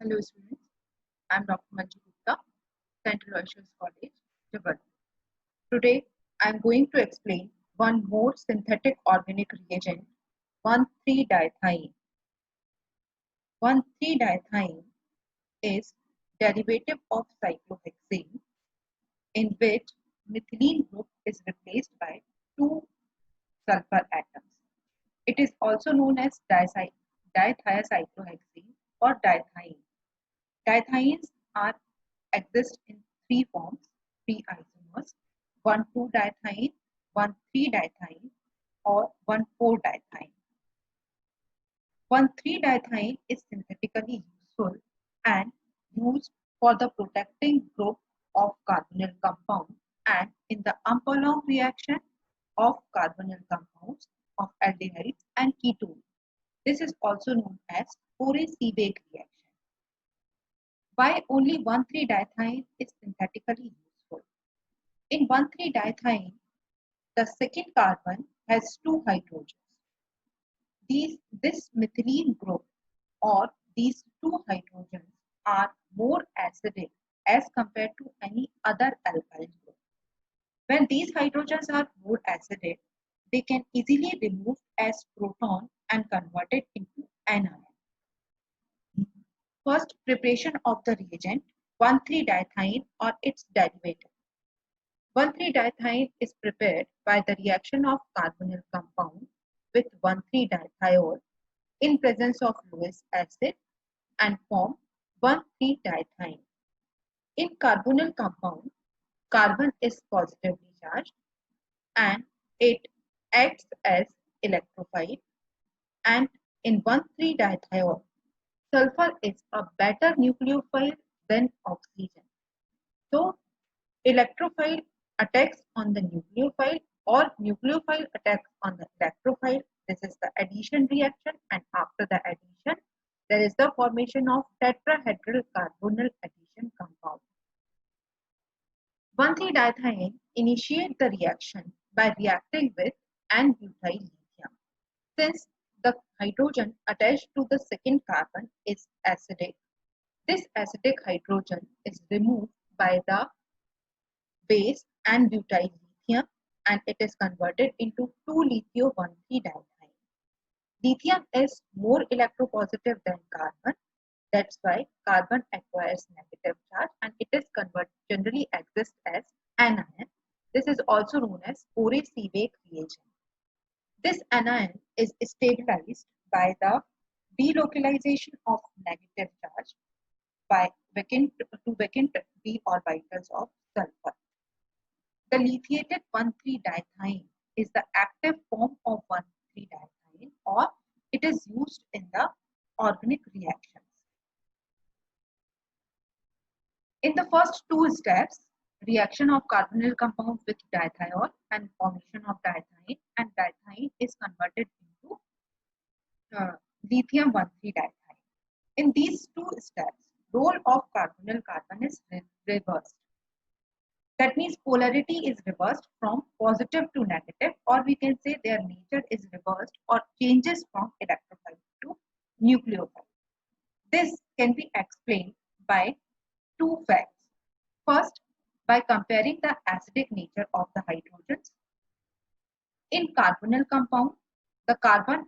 Hello students, I am Dr. Manju Gupta, Central Oceans College, Jabalpur. Today I am going to explain one more synthetic organic reagent, 1,3-diethyene. 1,3-diethyene is derivative of cyclohexane in which methylene group is replaced by two sulfur atoms. It is also known as dithiacyclohexane or diethyene. Diethienes are exist in three forms, three isomers, 1,2-diethyene, 1,3-diethyene, or 1,4-diethyene. 1,3-diethyene is synthetically useful and used for the protecting group of carbonyl compound and in the Ampolon reaction of carbonyl compounds of aldehydes and ketones. This is also known as Foray-Seebeck reaction. Why only 1,3-diethyene is synthetically useful? In 1,3-diethyene, the second carbon has two hydrogens. This methylene group or these two hydrogens are more acidic as compared to any other alkyl group. When these hydrogens are more acidic, they can easily be removed as proton and converted into anion. First, preparation of the reagent 1,3-diethyene or its derivative. 1,3-diethyene is prepared by the reaction of carbonyl compound with 1,3-dithiol in presence of Lewis acid and form 1,3-diethyene. In carbonyl compound, carbon is positively charged and it acts as electrophile, and in 1,3-dithiol, sulfur is a better nucleophile than oxygen. So, electrophile attacks on the nucleophile or nucleophile attacks on the electrophile. This is the addition reaction, and after the addition, there is the formation of tetrahedral carbonyl addition compound. 1,3-diethyene initiate the reaction by reacting with N-butyl lithium. Since the hydrogen attached to the second carbon is acidic, this acidic hydrogen is removed by the base and butyl lithium and it is converted into 2-lithium-1,3-diethyene. Lithium is more electropositive than carbon. That's why carbon acquires negative charge and it is generally exists as anion. This is also known as Foray-Seebeck reagent. This anion is stabilized by the delocalization of negative charge by vacant d orbitals of sulfur. The lithiated 1,3-diethyene is the active form of 1,3-diethyene or it is used in the organic reactions. In the first two steps, reaction of carbonyl compound with dithiol and formation of diethine, and diethine is converted into lithium 1,3-diethine. In these two steps, role of carbonyl carbon is reversed. That means polarity is reversed from positive to negative, or we can say their nature is reversed or changes from electrophile to nucleophile. This can be explained by two facts. First, by comparing the acidic nature of the hydrogens. In carbonyl compound, the carbon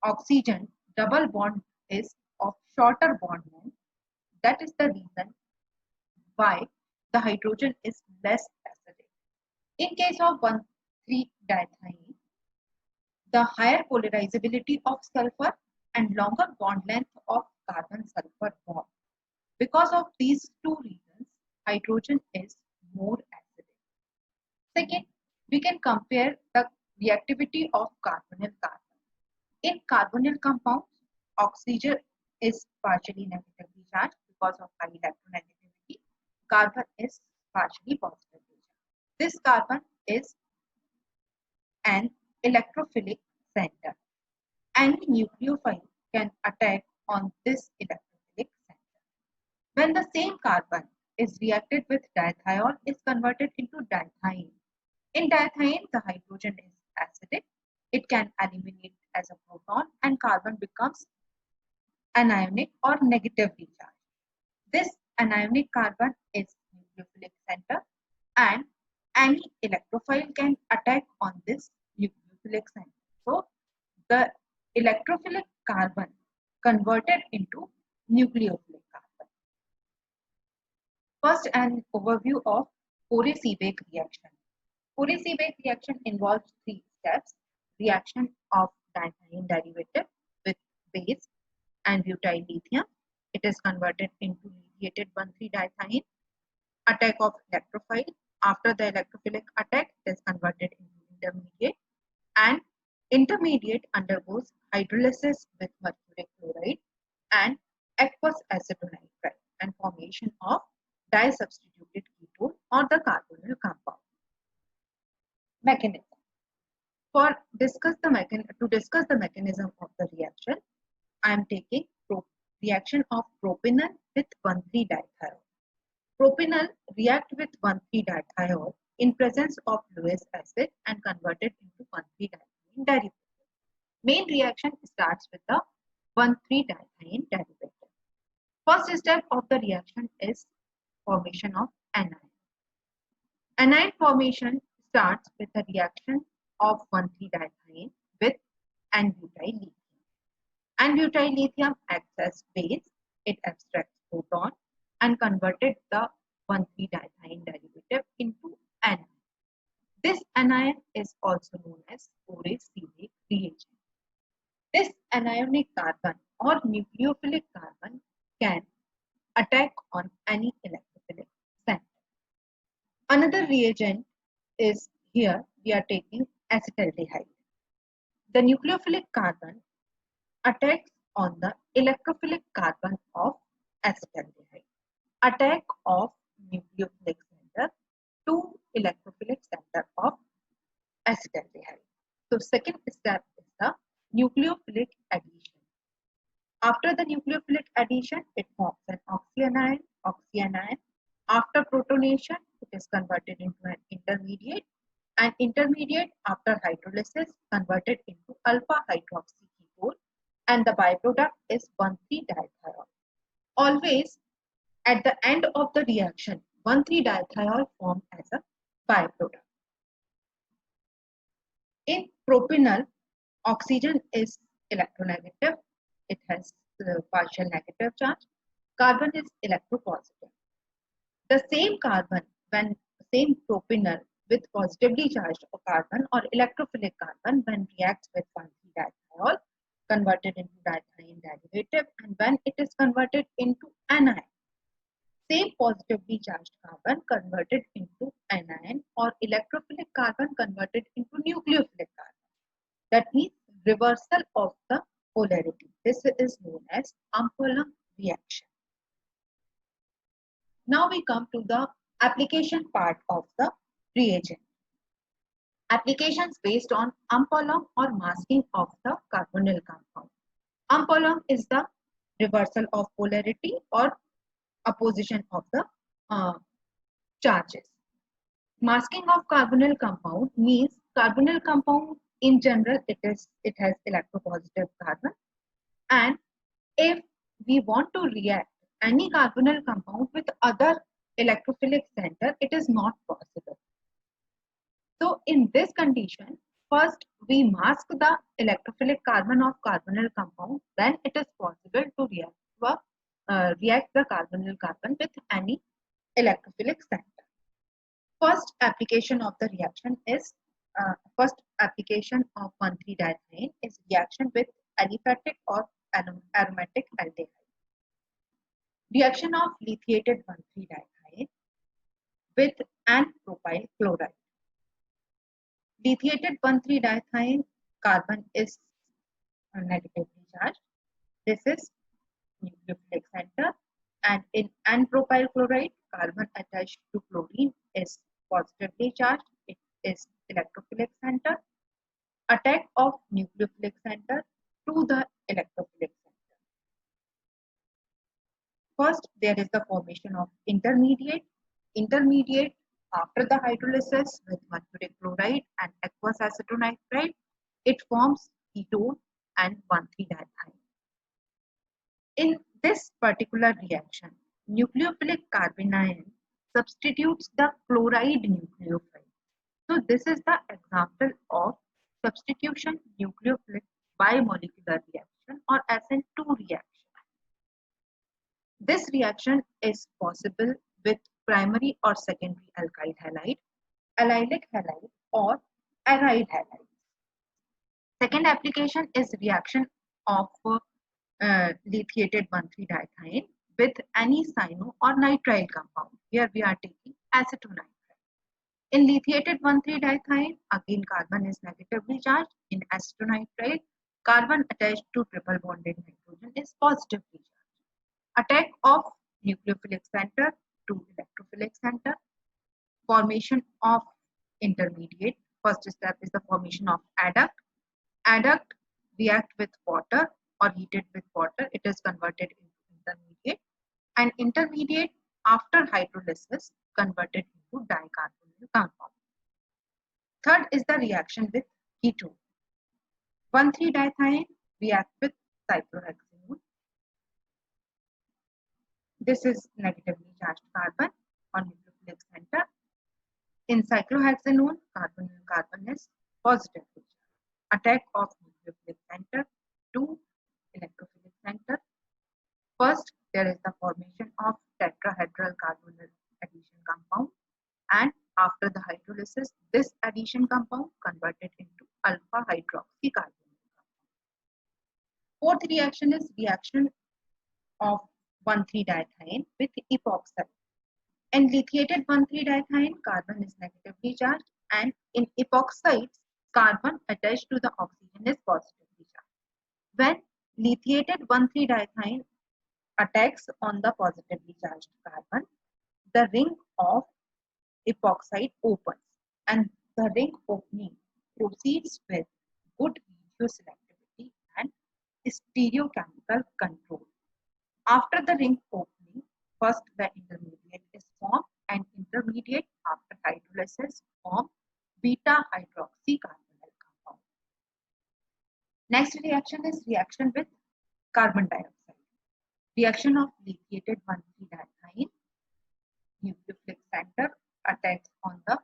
oxygen double bond is of shorter bond length. That is the reason why the hydrogen is less acidic. In case of 1,3-diethine, the higher polarizability of sulfur and longer bond length of carbon-sulfur bond. Because of these two reasons, hydrogen is more acidic. Second, we can compare the reactivity of carbonyl carbon. In carbonyl compounds, oxygen is partially negatively charged because of high electronegativity. Carbon is partially positively charged. This carbon is an electrophilic center. Any nucleophile can attack on this electrophilic center. When the same carbon is reacted with dithiol, is converted into diethine. In diethine, the hydrogen is acidic. It can eliminate as a proton and carbon becomes anionic or negatively charged. This anionic carbon is nucleophilic center, and any electrophile can attack on this nucleophilic center. So the electrophilic carbon converted into nucleophilic carbon. First, an overview of Porey-Seebeck reaction. Porey-Seebeck reaction involves three steps: reaction of diethyene derivative with base and butyl lithium. It is converted into lithiated 1,3-diethyene. Attack of electrophile. After the electrophilic attack, it is converted into intermediate, and intermediate undergoes hydrolysis with mercuric chloride and aqueous acetonitrile and formation of disubstituted ketone or the carbonyl compound. Mechanism. To discuss the mechanism of the reaction, I am taking reaction of propanol with 1,3-dithiol. Propanol react with 1,3-dithiol in presence of Lewis acid and converted into 1,3-dithiene derivative. Main reaction starts with the 1,3-dithiene derivative. First step of the reaction is formation of anion. Anion formation starts with the reaction of 1,3-dithiene with N-butyl lithium. N-butyl lithium acts as base. It abstracts proton and converted the 1,3-dithiene derivative into anion. This anion is also known as Porey-Seebeck reagent. This anionic carbon or nucleophilic carbon can attack on any electrophilic center. Another reagent is here we are taking acetaldehyde. The nucleophilic carbon attacks on the electrophilic carbon of acetaldehyde. Attack of nucleophilic center to electrophilic center of acetaldehyde. So second step is the nucleophilic addition. After the nucleophilic addition, it forms an oxyanion. After protonation, it is converted into an intermediate, and intermediate after hydrolysis converted into alpha hydroxy ketone, and the byproduct is 1,3-dithiol. Always at the end of the reaction, 1,3-dithiol formed as a byproduct. In propanol, oxygen is electronegative. It has partial negative charge. Carbon is electropositive. The same carbon, when same propanol with positively charged carbon or electrophilic carbon, when reacts with 1,3-dithiol, converted into dithiene derivative, and when it is converted into anion, same positively charged carbon converted into anion or electrophilic carbon converted into nucleophilic carbon. That means reversal of the polarity. This is known as Ampoulant reaction. Now we come to the application part of the reagent. Applications based on Ampoulant or masking of the carbonyl compound. Ampoulant is the reversal of polarity or opposition of the charges. Masking of carbonyl compound means carbonyl compound in general it has electropositive carbon, and if we want to react any carbonyl compound with other electrophilic center, it is not possible. So in this condition, first we mask the electrophilic carbon of carbonyl compound, then it is possible to react the carbonyl carbon with any electrophilic center. First application of the reaction is first application of 1,3-dithiene is reaction with aliphatic or aromatic aldehyde. Reaction of lithiated 1,3-dithiene with N-propyl chloride. Lithiated 1,3-dithiene carbon is negatively charged. This is nucleophilic center, and in N-propyl chloride, carbon attached to chlorine is positively charged. It is electrophilic center. Attack of nucleophilic center to the electrophilic center. First, there is the formation of intermediate. Intermediate after the hydrolysis with mercuric chloride and aqueous acetonitrile, it forms ketone and 1,3-dithiene. In this particular reaction, nucleophilic carbanion substitutes the chloride nucleophile. So this is the example of substitution nucleophilic bimolecular reaction or SN2 reaction. This reaction is possible with primary or secondary alkyl halide, allylic halide or aride halide. Second application is reaction of lithiated 1,3-dithiene with any cyano or nitrile compound. Here we are taking acetonitrile. In lithiated 1,3-dithiene, again carbon is negatively charged. In acetonitrile, carbon attached to triple bonded nitrogen is positively charged. Attack of nucleophilic center to electrophilic center. Formation of intermediate. First step is the formation of adduct. Adduct react with water or heated with water. It is converted into intermediate. And intermediate after hydrolysis converted into dicarbonyl compound. Third is the reaction with ketone. 1,3-dithiene react with cyclohexanone. This is negatively charged carbon on nucleophilic center. In cyclohexanone, carbon is positively charged. Attack of nucleophilic center to electrophilic center. First, there is the formation of tetrahedral carbonyl addition compound, and after the hydrolysis, this addition compound converted into alpha hydroxy carbonyl compound. Fourth reaction is reaction of 1,3-dithiene with epoxide. In lithiated 1,3-dithiene, carbon is negatively charged, and in epoxides, carbon attached to the oxygen is positively charged. When lithiated 1,3-dithiene attacks on the positively charged carbon, the ring of epoxide opens, and the ring opening proceeds with good video selectivity and stereochemical control. After the ring opening, first the intermediate is formed, and intermediate after hydrolysis form beta hydroxy carbonyl compound. Next reaction is reaction with carbon dioxide. Reaction of lithiated 1,3-dithiene, nucleophilic center attacks on the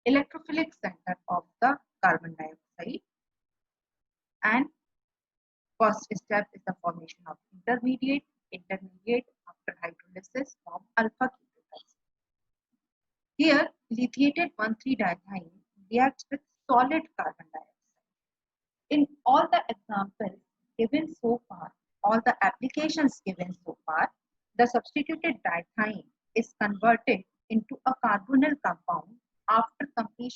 electrophilic center of the carbon dioxide, and first step is the formation of intermediate. Intermediate after hydrolysis form alpha ketic acid. Here, lithiated 1,3-dithiene reacts with solid carbon dioxide. In all the examples given so far, all the applications given so far, the substituted dithiene is converted into a carbonyl compound after completion